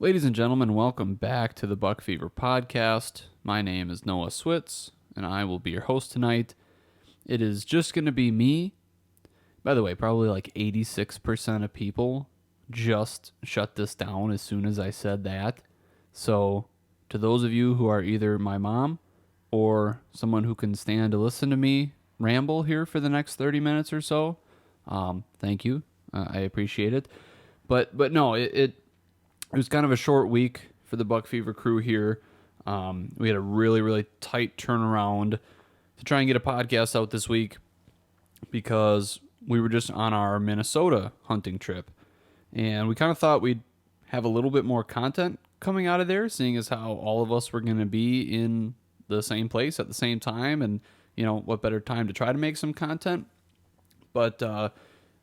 Ladies and gentlemen, welcome back to the Buck Fever podcast. My name is Noah Switz, and I will be your host tonight. It is just going to be me. By the way, probably like 86% of people just shut this down as soon as I said that. So, to those of you who are either my mom or someone who can stand to listen to me ramble here for the next 30 minutes or so, thank you. I appreciate it. But no, it was kind of a short week for the Buck Fever crew here. We had a really tight turnaround to try and get a podcast out this week because we were just on our Minnesota hunting trip. And we kind of thought we'd have a little bit more content coming out of there, seeing as how all of us were going to be in the same place at the same time. And, what better time to try to make some content. But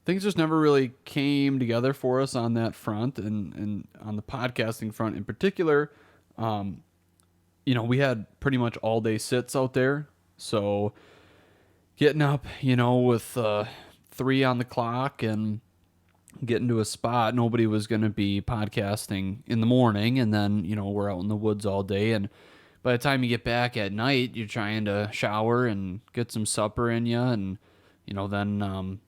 things just never really came together for us on that front, and on the podcasting front in particular. We had pretty much all day sits out there, so getting up, with 3 on the clock and getting to a spot, nobody was going to be podcasting in the morning, and then we're out in the woods all day, and by the time you get back at night, you're trying to shower and get some supper in you, and then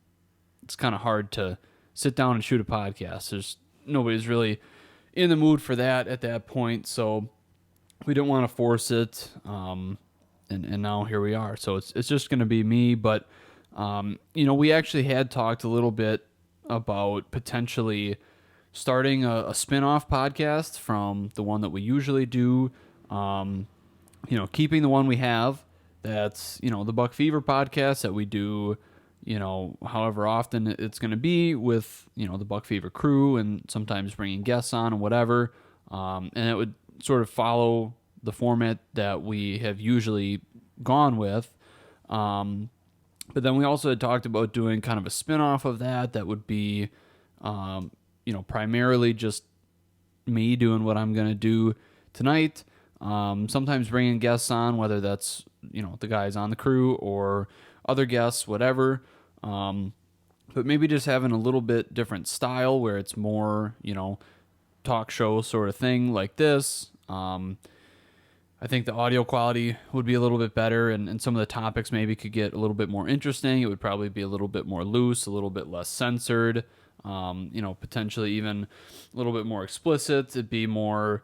it's kind of hard to sit down and shoot a podcast. Nobody's really in the mood for that at that point, so we didn't want to force it, and now here we are. So it's just going to be me, but we actually had talked a little bit about potentially starting a spin-off podcast from the one that we usually do, keeping the one we have, that's, the Buck Fever podcast that we do, however often it's going to be with, the Buck Fever crew, and sometimes bringing guests on and whatever. And it would sort of follow the format that we have usually gone with. But then we also had talked about doing kind of a spin-off of that would be, primarily just me doing what I'm going to do tonight. Sometimes bringing guests on, whether that's, the guys on the crew or other guests, whatever. But maybe just having a little bit different style where it's more, talk show sort of thing like this. I think the audio quality would be a little bit better, and some of the topics maybe could get a little bit more interesting. It would probably be a little bit more loose, a little bit less censored, potentially even a little bit more explicit. It'd be more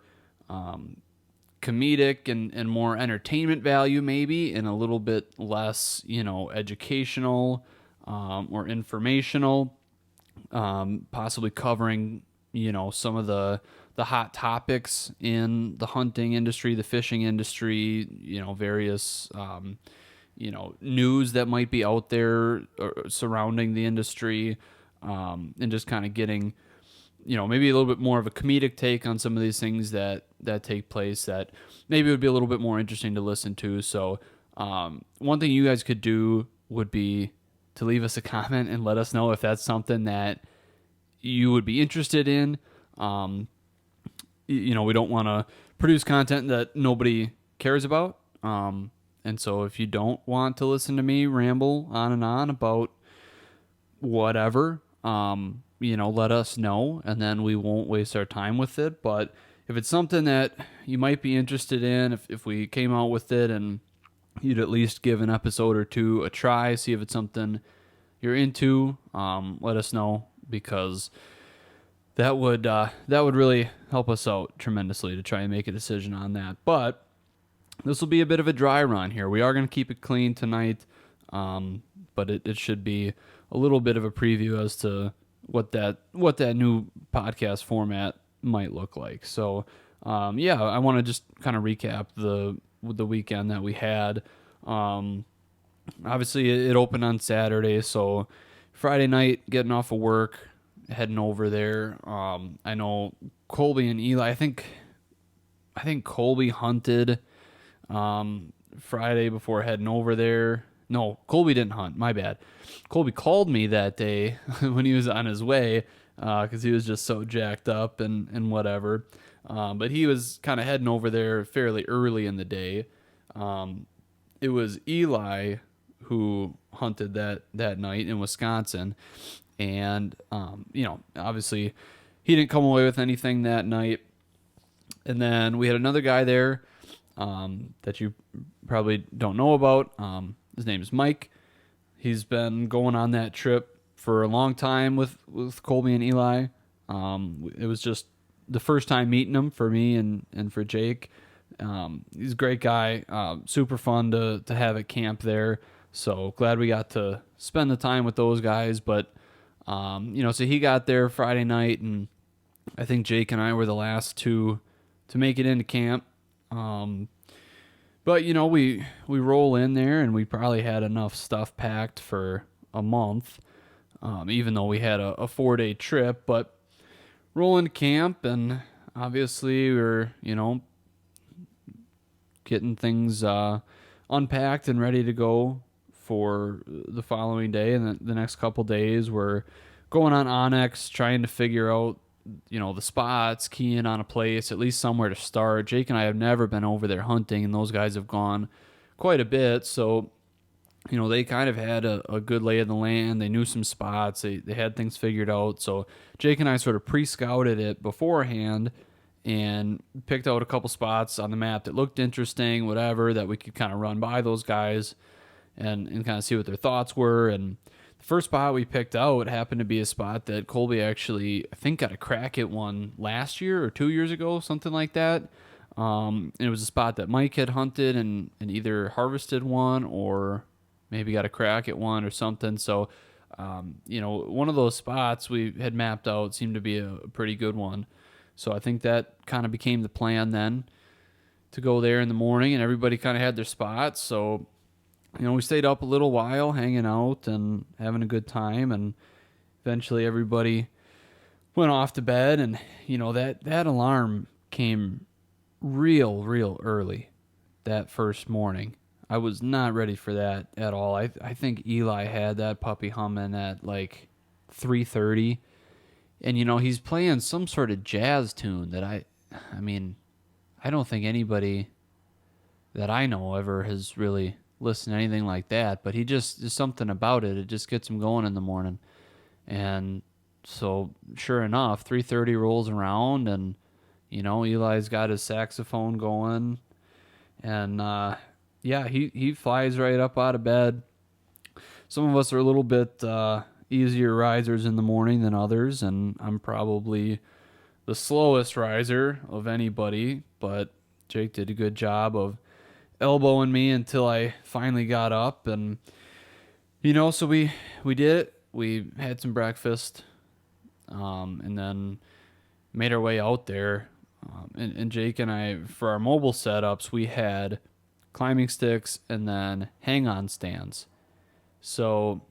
comedic and more entertainment value maybe, and a little bit less, educational or informational, possibly covering, some of the hot topics in the hunting industry, the fishing industry, various, news that might be out there surrounding the industry, and just kind of getting, maybe a little bit more of a comedic take on some of these things that take place that maybe would be a little bit more interesting to listen to. So one thing you guys could do would be to leave us a comment and let us know if that's something that you would be interested in. We don't want to produce content that nobody cares about. And so if you don't want to listen to me ramble on and on about whatever, let us know, and then we won't waste our time with it. But if it's something that you might be interested in, if we came out with it and you'd at least give an episode or two a try, see if it's something you're into, let us know, because that would really help us out tremendously to try and make a decision on that. But this will be a bit of a dry run here. We are going to keep it clean tonight, but it should be a little bit of a preview as to what that new podcast format might look like. So, I want to just kind of recap the weekend that we had. Obviously, it opened on Saturday, so Friday night, getting off of work, heading over there. I know Colby and Eli. I think Colby hunted Friday before heading over there. No, Colby didn't hunt. My bad. Colby called me that day when he was on his way because he was just so jacked up and whatever. But he was kind of heading over there fairly early in the day. It was Eli who hunted that night in Wisconsin. And, obviously he didn't come away with anything that night. And then we had another guy there that you probably don't know about. His name is Mike. He's been going on that trip for a long time with Colby and Eli. It was just the first time meeting him for me and for Jake. He's a great guy. Super fun to have at camp there. So glad we got to spend the time with those guys. But, so he got there Friday night, and I think Jake and I were the last two to make it into camp. But, we roll in there, and we probably had enough stuff packed for a month, even though we had a 4-day trip. But roll into camp, and obviously we're, getting things unpacked and ready to go for the following day. And the next couple days, we're going on Onyx, trying to figure out, the spots, keying on a place, at least somewhere to start. Jake and I have never been over there hunting, and those guys have gone quite a bit. So, they kind of had a good lay of the land. They knew some spots. They had things figured out. So Jake and I sort of pre-scouted it beforehand and picked out a couple spots on the map that looked interesting, whatever, that we could kind of run by those guys and kind of see what their thoughts were. And the first spot we picked out happened to be a spot that Colby actually, I think, got a crack at one last year or 2 years ago, something like that. And it was a spot that Mike had hunted and either harvested one or maybe got a crack at one or something. So, one of those spots we had mapped out seemed to be a pretty good one. So I think that kind of became the plan then, to go there in the morning, and everybody kind of had their spots. So, we stayed up a little while hanging out and having a good time, and eventually everybody went off to bed. And, that alarm came real early that first morning. I was not ready for that at all. I think Eli had that puppy humming at like 3:30. And, he's playing some sort of jazz tune that I don't think anybody that I know ever has really listened to anything like that. But there's something about it. It just gets him going in the morning. And so, sure enough, 3:30 rolls around, and, Eli's got his saxophone going. And, he flies right up out of bed. Some of us are a little bit easier risers in the morning than others, and I'm probably the slowest riser of anybody, but Jake did a good job of elbowing me until I finally got up. And so we did it. We had some breakfast, and then made our way out there. And Jake and I, for our mobile setups, we had climbing sticks and then hang-on stands. So,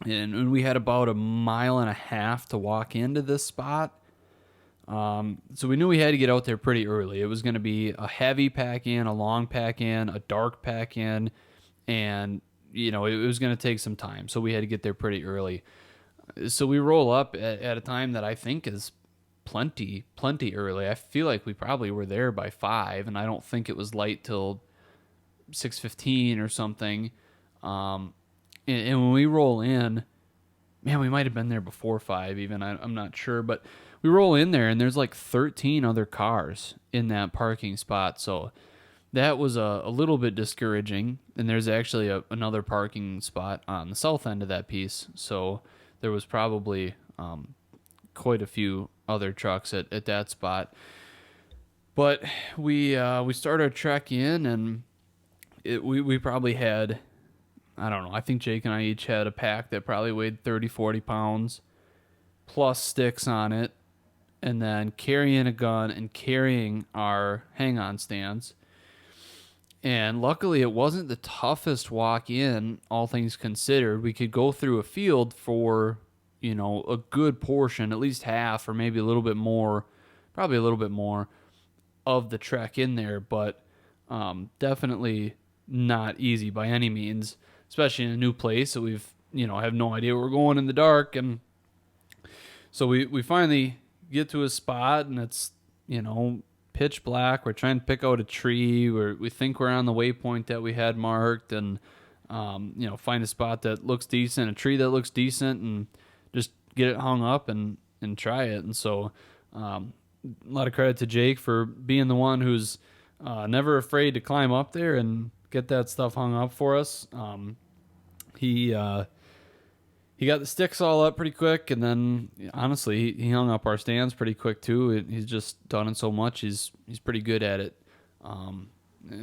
and we had about 1.5 miles to walk into this spot. So we knew we had to get out there pretty early. It was going to be a heavy pack in, a long pack in, a dark pack in, and, it was going to take some time. So we had to get there pretty early. So we roll up at a time that I think is plenty early. I feel like we probably were there by 5, and I don't think it was light till 6:15 or something. And when we roll in, man, we might have been there before 5 even. I'm not sure. But we roll in there, and there's like 13 other cars in that parking spot. So that was a little bit discouraging. And there's actually another parking spot on the south end of that piece. So there was probably quite a few other trucks at that spot. But we start our trek in, and we probably had, I don't know, I think Jake and I each had a pack that probably weighed 30, 40 pounds, plus sticks on it, and then carrying a gun and carrying our hang-on stands. And luckily it wasn't the toughest walk in, all things considered. We could go through a field for, a good portion, at least half or maybe a little bit more, probably a little bit more of the trek in there, but definitely not easy by any means, especially in a new place that we've, have no idea where we're going in the dark. And so we finally get to a spot, and it's, pitch black. We're trying to pick out a tree where we think we're on the waypoint that we had marked, and, find a spot that looks decent, a tree that looks decent, and just get it hung up and try it. And so, a lot of credit to Jake for being the one who's never afraid to climb up there and get that stuff hung up for us. He he got the sticks all up pretty quick, and then honestly, he hung up our stands pretty quick too. He's just done it so much. He's pretty good at it. Um,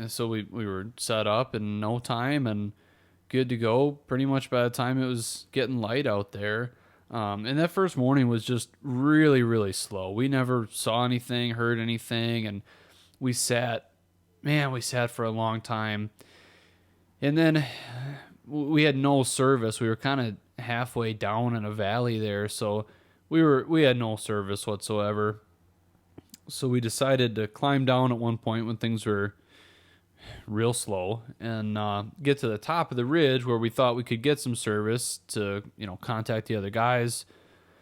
so we were set up in no time and good to go. Pretty much by the time it was getting light out there. And that first morning was just really, really slow. We never saw anything, heard anything, and we sat, we sat for a long time. And then we had no service. We were kind of halfway down in a valley there, so we had no service whatsoever. So we decided to climb down at one point when things were real slow and get to the top of the ridge where we thought we could get some service to, contact the other guys,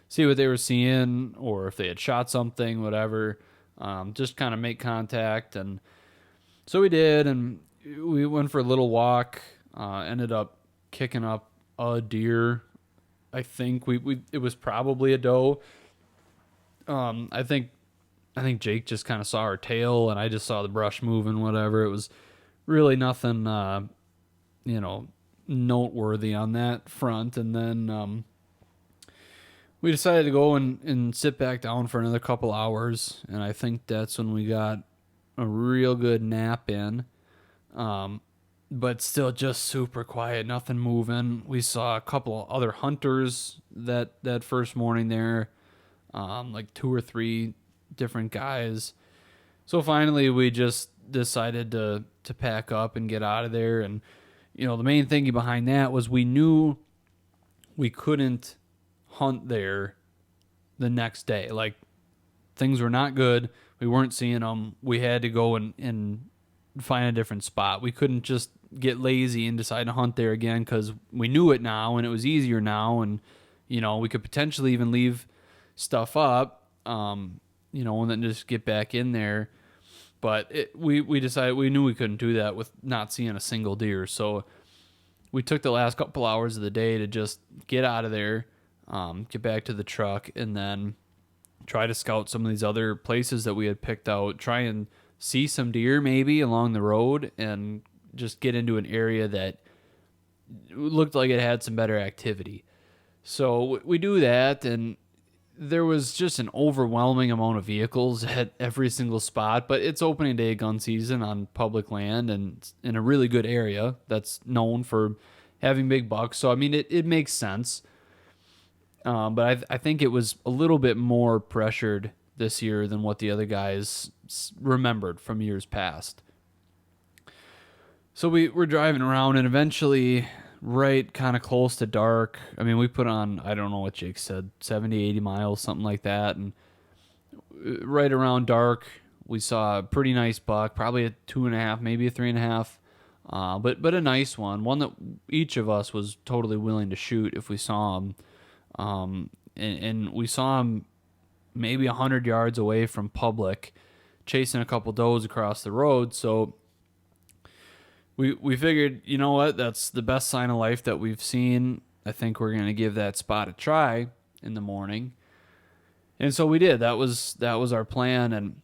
see what they were seeing or if they had shot something, whatever. Just kind of make contact. And so we did, and we went for a little walk, ended up kicking up a deer. I think it was probably a doe. I think Jake just kind of saw her tail, and I just saw the brush moving, whatever. It was really nothing, noteworthy on that front. And then we decided to go and sit back down for another couple hours, and I think that's when we got a real good nap in. But still just super quiet, nothing moving. We saw a couple other hunters that first morning there, like 2 or 3 different guys. So finally we just decided to pack up and get out of there. And, the main thing behind that was we knew we couldn't hunt there the next day. Like, things were not good. We weren't seeing them. We had to go and find a different spot. We couldn't just get lazy and decide to hunt there again because we knew it now and it was easier now. And, we could potentially even leave stuff up, and then just get back in there. But we decided we knew we couldn't do that with not seeing a single deer. So we took the last couple hours of the day to just get out of there, get back to the truck, and then try to scout some of these other places that we had picked out, try and see some deer maybe along the road, and just get into an area that looked like it had some better activity. So we do that, and there was just an overwhelming amount of vehicles at every single spot, but it's opening day gun season on public land and in a really good area that's known for having big bucks. So, I mean, it makes sense. But I think it was a little bit more pressured this year than what the other guys remembered from years past. So we were driving around, and eventually, right kind of close to dark, I mean, we put on, I don't know what Jake said, 70, 80 miles, something like that. And right around dark, we saw a pretty nice buck, probably a 2.5, maybe a 3.5, but a nice one that each of us was totally willing to shoot if we saw him. And we saw him maybe 100 yards away from public, chasing a couple does across the road. So we figured, you know what, that's the best sign of life that we've seen. I think we're going to give that spot a try in the morning. And so we did. That was our plan, and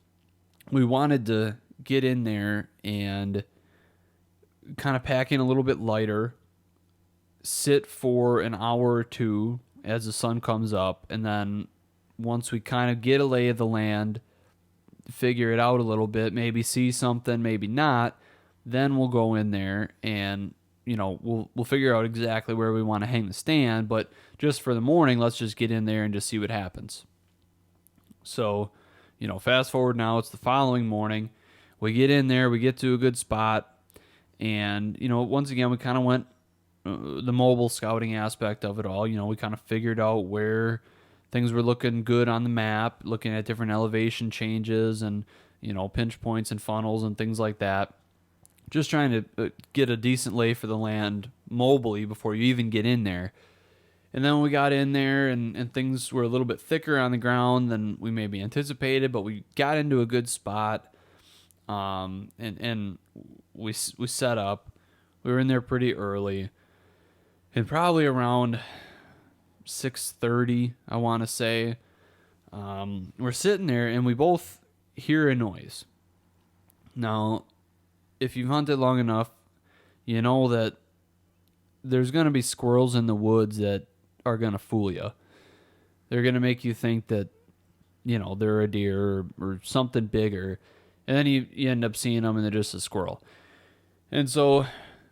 we wanted to get in there and kind of pack in a little bit lighter, sit for an hour or two as the sun comes up, and then once we kind of get a lay of the land, figure it out a little bit, maybe see something, maybe not, then we'll go in there and, we'll figure out exactly where we want to hang the stand. But just for the morning, let's just get in there and just see what happens. So, fast forward now, it's the following morning. We get in there, we get to a good spot, and, once again, we kind of went the mobile scouting aspect of it all. We kind of figured out where things were looking good on the map, looking at different elevation changes and, pinch points and funnels and things like that. Just trying to get a decent lay for the land mobily before you even get in there. And then we got in there and things were a little bit thicker on the ground than we maybe anticipated, but we got into a good spot. And we set up. We were in there pretty early. And probably around 6:30, I want to say, We're sitting there and we both hear a noise. Now, if you've hunted long enough, you know that there's going to be squirrels in the woods that are going to fool you. They're going to make you think that, they're a deer or something bigger. And then you end up seeing them and they're just a squirrel. And so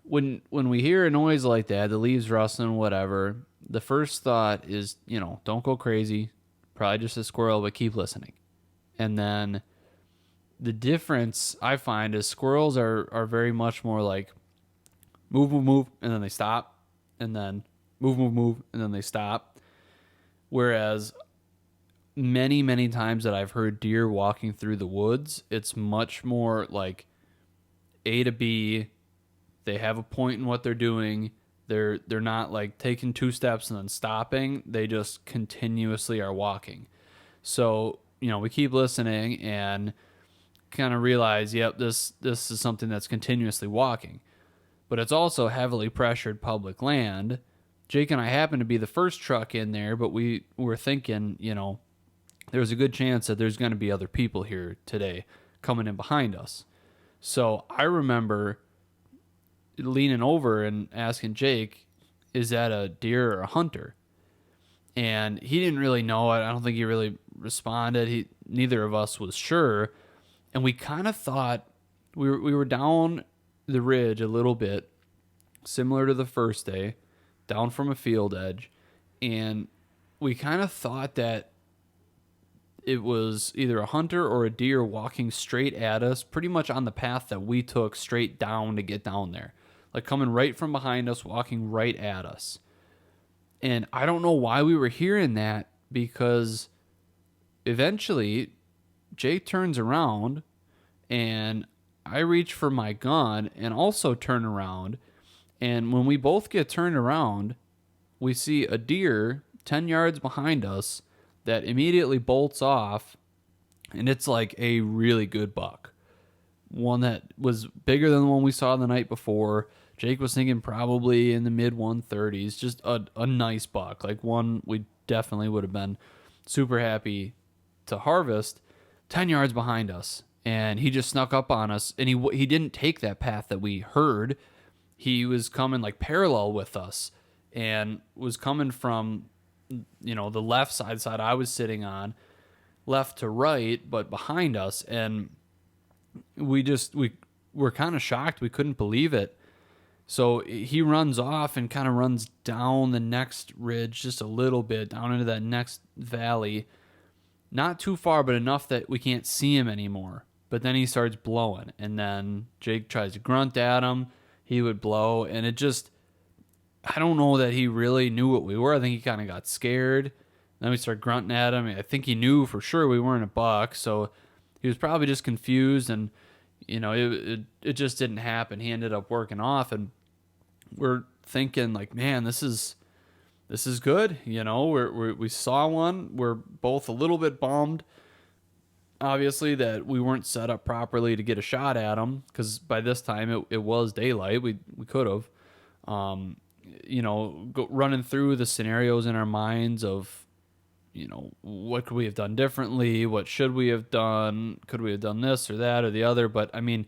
when we hear a noise like that, the leaves rustling, whatever, the first thought is, don't go crazy. Probably just a squirrel, but keep listening. And then the difference I find is squirrels are very much more like move, move, move, and then they stop. And then move, move, move, and then they stop. Whereas many, many times that I've heard deer walking through the woods, it's much more like A to B. They have a point in what they're doing. They're not like taking 2 steps and then stopping. They just continuously are walking. So, we keep listening and kind of realize, yep, this is something that's continuously walking. But it's also heavily pressured public land. Jake and I happened to be the first truck in there, but we were thinking, there's a good chance that there's going to be other people here today coming in behind us. So I remember leaning over and asking Jake, is that a deer or a hunter? And he didn't really know it. I don't think he really responded. Neither of us was sure. And we kind of thought we were down the ridge a little bit, similar to the first day, down from a field edge. And we kind of thought that it was either a hunter or a deer walking straight at us, pretty much on the path that we took straight down to get down there. Like coming right from behind us, walking right at us. And I don't know why we were hearing that, because eventually Jake turns around and I reach for my gun and also turn around. And when we both get turned around, we see a deer 10 yards behind us that immediately bolts off. And it's like a really good buck. One that was bigger than the one we saw the night before. Jake was thinking probably in the mid 130s, just a nice buck, like one we definitely would have been super happy to harvest. 10 yards behind us, and he just snuck up on us, and he didn't take that path that we heard. He was coming like parallel with us, and was coming from the left side I was sitting on, left to right, but behind us, and we were kind of shocked. We couldn't believe it. So he runs off and kind of runs down the next ridge just a little bit, down into that next valley. Not too far, but enough that we can't see him anymore. But then he starts blowing, and then Jake tries to grunt at him. He would blow, and I don't know that he really knew what we were. I think he kind of got scared. Then we started grunting at him. I think he knew for sure we weren't a buck, so he was probably just confused, and it just didn't happen. He ended up working off, and we're thinking like, man, this is good. We saw one. We're both a little bit bummed, obviously, that we weren't set up properly to get a shot at him, because by this time it was daylight. We could have, running through the scenarios in our minds of, what could we have done differently? What should we have done? Could we have done this or that or the other? But I mean,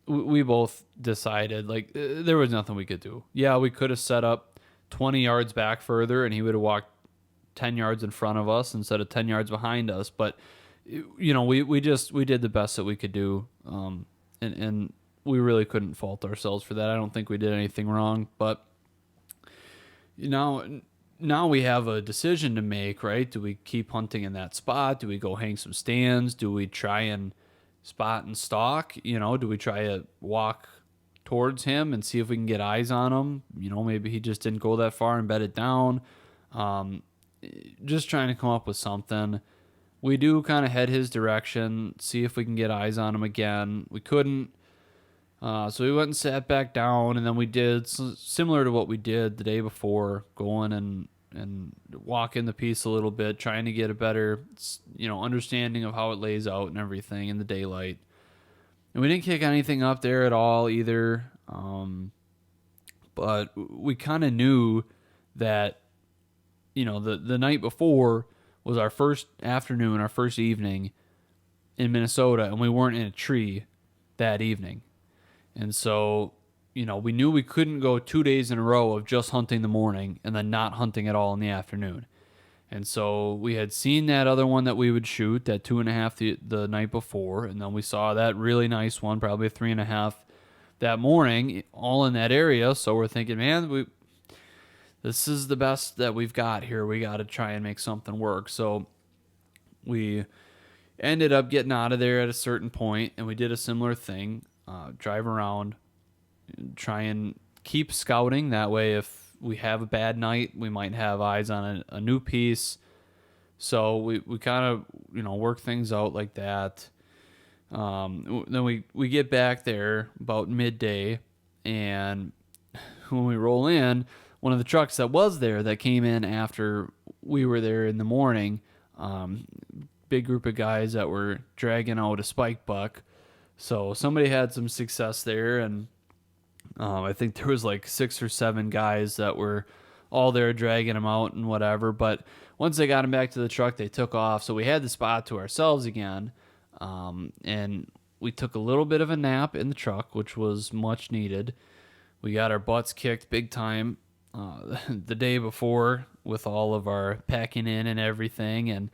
we both decided like there was nothing we could do. Yeah, we could have set up 20 yards back further and he would have walked 10 yards in front of us instead of 10 yards behind us. But, we did the best that we could do. And we really couldn't fault ourselves for that. I don't think we did anything wrong, but now we have a decision to make, right? Do we keep hunting in that spot? Do we go hang some stands? Do we try and spot and stalk? Do we try to walk towards him and see if we can get eyes on him? Maybe he just didn't go that far and bed it down. Just trying to come up with something. We do kind of head his direction, see if we can get eyes on him again. We couldn't. So we went and sat back down, and then we did similar to what we did the day before, going and walking the piece a little bit, trying to get a better, understanding of how it lays out and everything in the daylight. And we didn't kick anything up there at all either. But we kind of knew that, the night before was our first afternoon, our first evening in Minnesota, and we weren't in a tree that evening. And so, we knew we couldn't go 2 days in a row of just hunting the morning and then not hunting at all in the afternoon. And so we had seen that other one that we would shoot, that 2.5 the night before, and then we saw that really nice one, probably a 3.5 that morning, all in that area. So we're thinking, man, this is the best that we've got here. We got to try and make something work. So we ended up getting out of there at a certain point, and we did a similar thing, drive around, try and keep scouting. That way, if we have a bad night, we might have eyes on a new piece. So we kind of, work things out like that. Then we get back there about midday, and when we roll in, one of the trucks that was there that came in after we were there in the morning, big group of guys that were dragging out a spike buck. So somebody had some success there, and I think there was like 6 or 7 guys that were all there dragging him out and whatever. But once they got him back to the truck, they took off. So we had the spot to ourselves again. And we took a little bit of a nap in the truck, which was much needed. We got our butts kicked big time the day before with all of our packing in and everything. And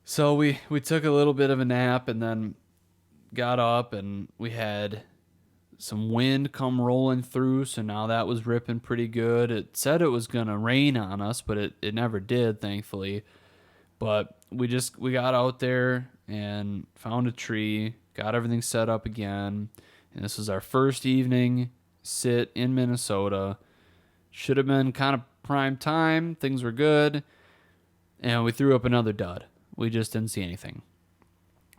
so we took a little bit of a nap and then got up, and we had some wind come rolling through, so now that was ripping pretty good. It said it was going to rain on us, but it never did, thankfully. But we got out there and found a tree, got everything set up again, and this was our first evening sit in Minnesota. Should have been kind of prime time. Things were good, and we threw up another dud. We just didn't see anything.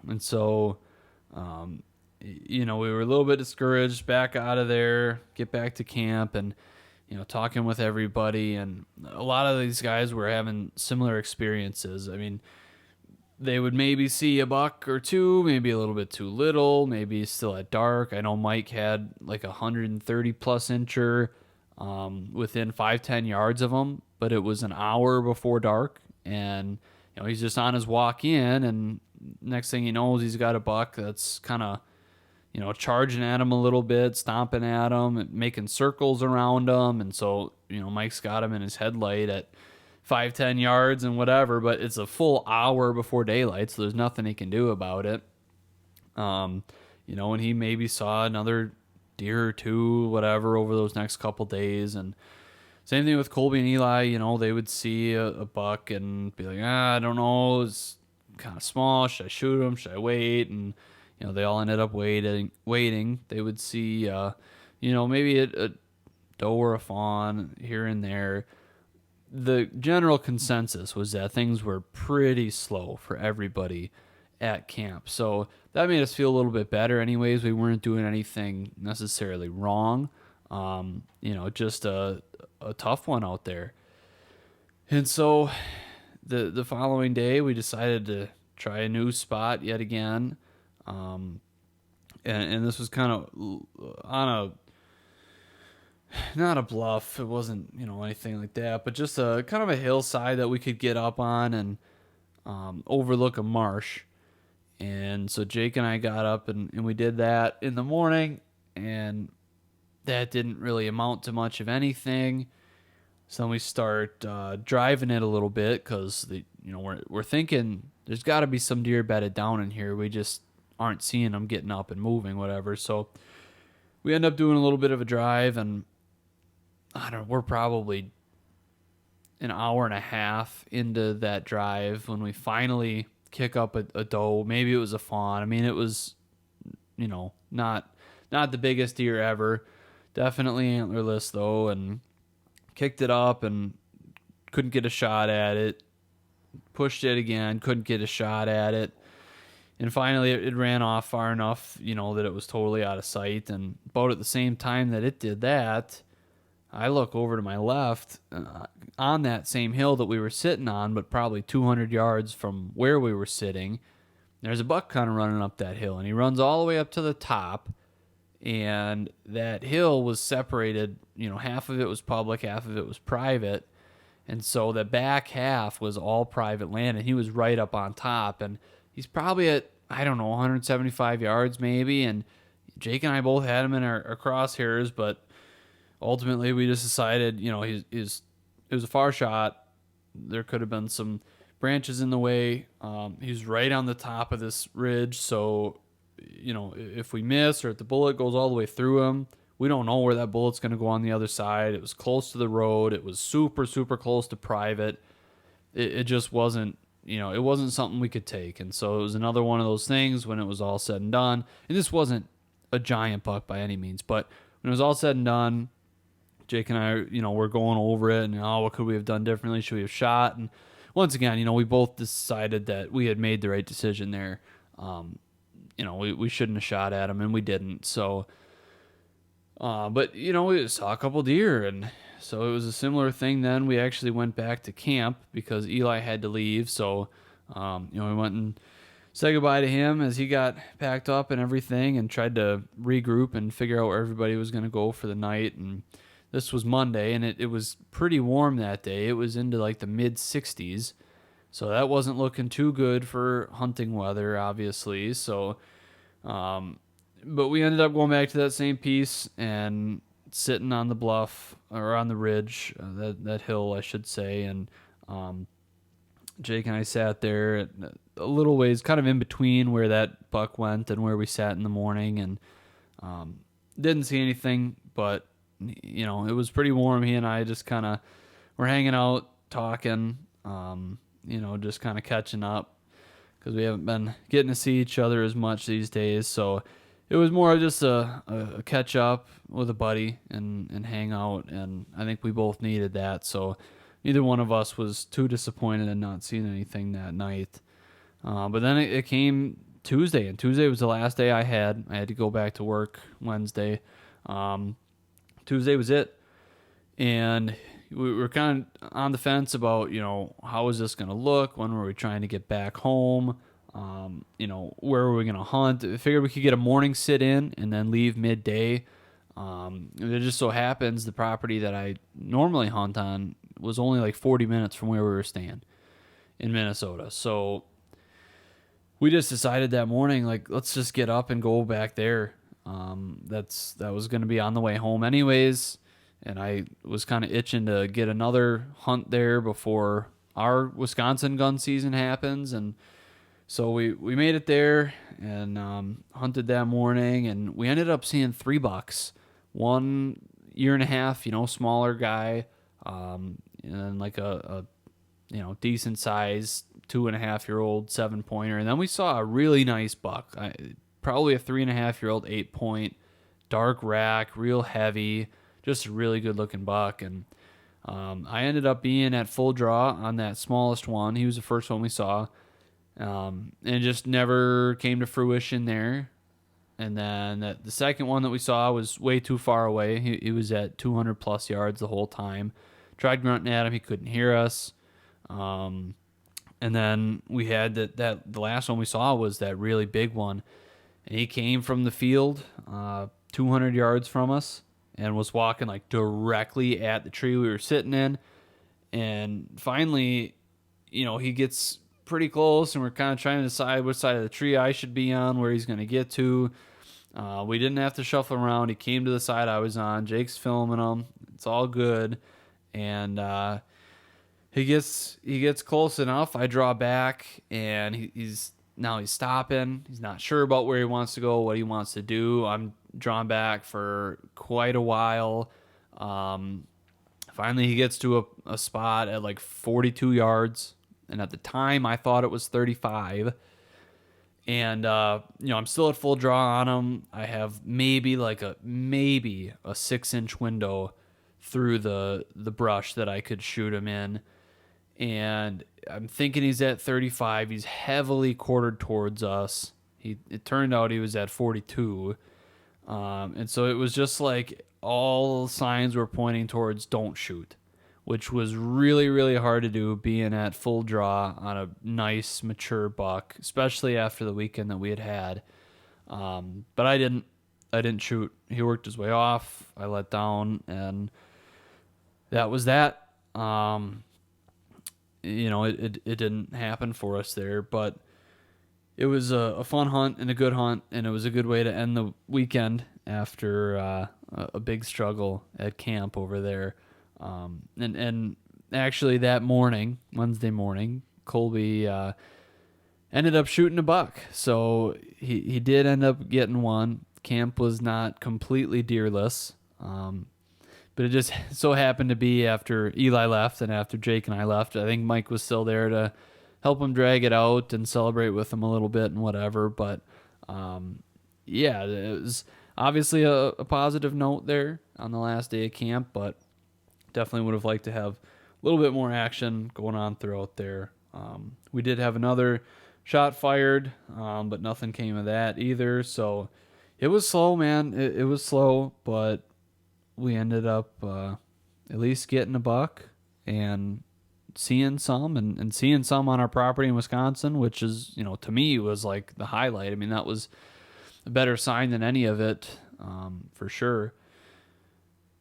And so, we were a little bit discouraged, back out of there, get back to camp, and, talking with everybody. And a lot of these guys were having similar experiences. I mean, they would maybe see a buck or two, maybe a little bit too little, maybe still at dark. I know Mike had like 130 plus incher within 5-10 yards of him, but it was an hour before dark, and he's just on his walk in, and next thing he knows, he's got a buck that's kind of charging at him a little bit, stomping at him, making circles around him. And so Mike's got him in his headlight at 5-10 yards and whatever, but it's a full hour before daylight, so there's nothing he can do about it. And he maybe saw another deer or two, whatever, over those next couple days. And same thing with Colby and Eli. They would see a buck and be like, I don't know, it's kind of small. Should I shoot him? Should I wait? And they all ended up waiting. They would see, maybe a doe or a fawn here and there. The general consensus was that things were pretty slow for everybody at camp. So that made us feel a little bit better anyways. We weren't doing anything necessarily wrong. Just a tough one out there. And so the following day, we decided to try a new spot yet again. And this was kind of on not a bluff. It wasn't, anything like that, but just a kind of a hillside that we could get up on and overlook a marsh. And so Jake and I got up and we did that in the morning, and that didn't really amount to much of anything. So then we start driving it a little bit because we're thinking there's got to be some deer bedded down in here. We just aren't seeing them getting up and moving, whatever. So we end up doing a little bit of a drive, and we're probably an hour and a half into that drive when we finally kick up a doe. Maybe it was a fawn. I mean, it was, not the biggest deer ever. Definitely antlerless though, and kicked it up and couldn't get a shot at it. Pushed it again, couldn't get a shot at it. And finally, it ran off far enough, that it was totally out of sight. And about at the same time that it did that, I look over to my left on that same hill that we were sitting on, but probably 200 yards from where we were sitting. There's a buck kind of running up that hill, and he runs all the way up to the top. And that hill was separated, half of it was public, half of it was private. And so the back half was all private land, and he was right up on top. And he's probably at, I don't know, 175 yards maybe. And Jake and I both had him in our crosshairs, but ultimately we just decided, it was a far shot. There could have been some branches in the way. He's right on the top of this ridge, so if we miss or if the bullet goes all the way through him, we don't know where that bullet's going to go on the other side. It was close to the road. It was super, super close to private. It just wasn't, it wasn't something we could take. And so it was another one of those things when it was all said and done. And this wasn't a giant buck by any means, but when it was all said and done, Jake and I, we're going over it and, what could we have done differently? Should we have shot? And once again, we both decided that we had made the right decision there. We shouldn't have shot at him, and we didn't. So, but we saw a couple deer, and so it was a similar thing. Then we actually went back to camp because Eli had to leave. So, we went and said goodbye to him as he got packed up and everything, and tried to regroup and figure out where everybody was going to go for the night. And this was Monday, and it was pretty warm that day. It was into like the mid 60s. So that wasn't looking too good for hunting weather, obviously. So, but we ended up going back to that same piece and sitting on the bluff or on the ridge, that hill, I should say. And Jake and I sat there a little ways, kind of in between where that buck went and where we sat in the morning, and didn't see anything. But it was pretty warm. He and I just kind of were hanging out, talking. Just kind of catching up because we haven't been getting to see each other as much these days. So it was more of just a catch up with a buddy and hang out. And I think we both needed that. So neither one of us was too disappointed in not seeing anything that night. But then it came Tuesday, and Tuesday was the last day I had. I had to go back to work Wednesday. Tuesday was it. And we were kind of on the fence about, how is this going to look? When were we trying to get back home? Where were we going to hunt? I figured we could get a morning sit in and then leave midday. It just so happens the property that I normally hunt on was only like 40 minutes from where we were staying in Minnesota. So we just decided that morning, like, let's just get up and go back there. That was going to be on the way home anyways. And I was kind of itching to get another hunt there before our Wisconsin gun season happens. And so we made it there and hunted that morning. And we ended up seeing 3 bucks. 1 year and a half, smaller guy. And then like a decent size 2.5-year-old 7-pointer. And then we saw a really nice buck. Probably a 3.5-year-old 8-point, dark rack, real heavy. Just a really good looking buck. And I ended up being at full draw on that smallest one. He was the first one we saw. And it just never came to fruition there. And then the second one that we saw was way too far away. He was at 200 plus yards the whole time. Tried grunting at him. He couldn't hear us. And then we had the last one we saw was that really big one. And he came from the field 200 yards from us and was walking like directly at the tree we were sitting in. And finally, he gets pretty close, and we're kind of trying to decide which side of the tree I should be on, where he's going to get to. We didn't have to shuffle around. He came to the side I was on. Jake's filming him. It's all good. And he gets close enough. I draw back, and he's stopping. He's not sure about where he wants to go, what he wants to do. I'm drawn back for quite a while. Finally, he gets to a spot at like 42 yards. And at the time, I thought it was 35. And, I'm still at full draw on him. I have maybe a 6-inch window through the brush that I could shoot him in. And I'm thinking he's at 35. He's heavily quartered towards us. It turned out he was at 42. And so it was just like all signs were pointing towards don't shoot, which was really, really hard to do being at full draw on a nice, mature buck, especially after the weekend that we had. But I didn't shoot. He worked his way off. I let down, and that was that. it didn't happen for us there, but it was a fun hunt and a good hunt, and it was a good way to end the weekend after a big struggle at camp over there. And actually that morning, Wednesday morning, Colby ended up shooting a buck. So he did end up getting one. Camp was not completely deerless, but it just so happened to be after Eli left and after Jake and I left. I think Mike was still there to help him drag it out and celebrate with him a little bit and whatever. But yeah, it was obviously a positive note there on the last day of camp, but definitely would have liked to have a little bit more action going on throughout there. We did have another shot fired, but nothing came of that either. So it was slow, man. It was slow, but we ended up at least getting a buck and seeing some and seeing some on our property in Wisconsin, which is, to me was like the highlight. I mean, that was a better sign than any of it, for sure.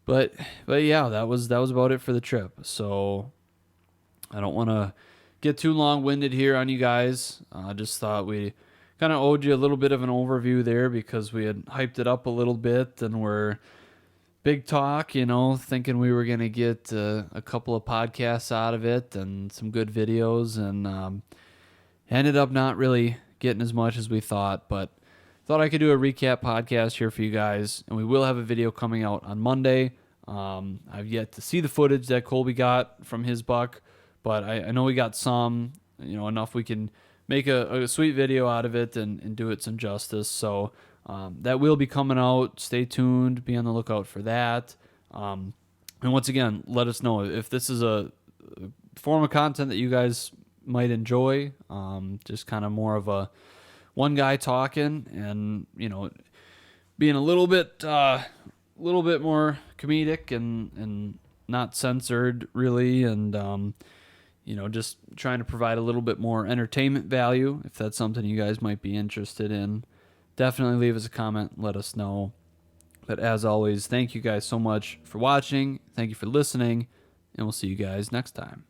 But yeah, that was about it for the trip. So I don't want to get too long-winded here on you guys. I just thought we kind of owed you a little bit of an overview there because we had hyped it up a little bit and we're big talk, thinking we were going to get a couple of podcasts out of it and some good videos, and ended up not really getting as much as we thought, but thought I could do a recap podcast here for you guys, and we will have a video coming out on Monday. I've yet to see the footage that Colby got from his buck, but I know we got some, enough we can make a sweet video out of it and do it some justice. So that will be coming out. Stay tuned. Be on the lookout for that. And once again, let us know if this is a form of content that you guys might enjoy. Just kind of more of a one guy talking and, being a little bit more comedic and not censored really. And, just trying to provide a little bit more entertainment value. If that's something you guys might be interested in, definitely leave us a comment. Let us know. But as always, thank you guys so much for watching. Thank you for listening, and we'll see you guys next time.